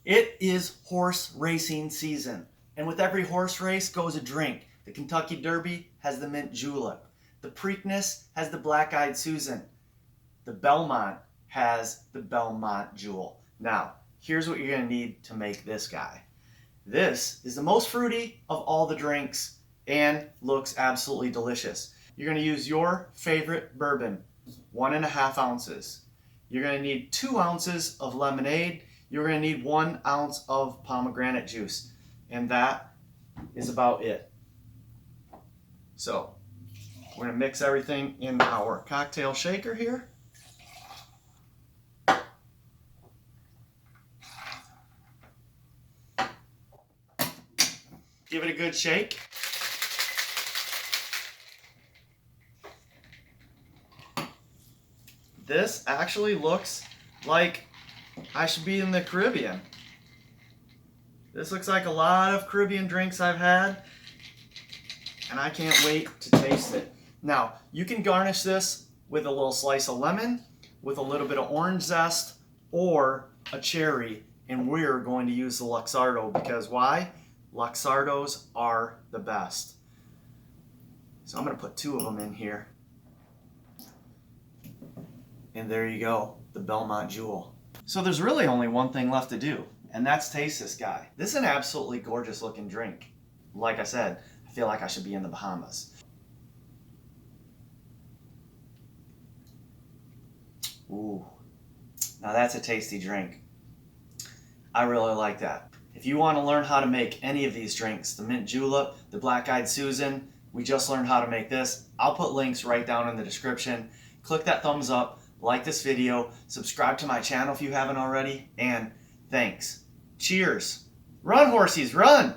It is horse racing season, and with every horse race goes a drink. The Kentucky Derby has the mint julep. The Preakness has the black-eyed Susan. The Belmont has the Belmont Jewel. Now, here's what you're going to need to make this guy. This is the most fruity of all the drinks and looks absolutely delicious. You're going to use your favorite bourbon, 1.5 ounces. You're going to need 2 ounces of lemonade. You're going to need 1 ounce of pomegranate juice. And that is about it. So, we're going to mix everything in our cocktail shaker here. Give it a good shake. This actually looks like I should be in the Caribbean. This looks like a lot of Caribbean drinks I've had, and I can't wait to taste it. Now, you can garnish this with a little slice of lemon, with a little bit of orange zest, or a cherry, and we're going to use the Luxardo because why? Luxardos are the best. So I'm going to put 2 of them in here. And there you go, the Belmont Jewel. So there's really only one thing left to do, and that's taste this guy. This is an absolutely gorgeous looking drink. Like I said, I feel like I should be in the Bahamas. Ooh, now that's a tasty drink. I really like that. If you want to learn how to make any of these drinks, the mint julep, the black-eyed Susan, we just learned how to make this. I'll put links right down in the description. Click that thumbs up, like this video, subscribe to my channel if you haven't already, and thanks. Cheers. Run, horsies, run!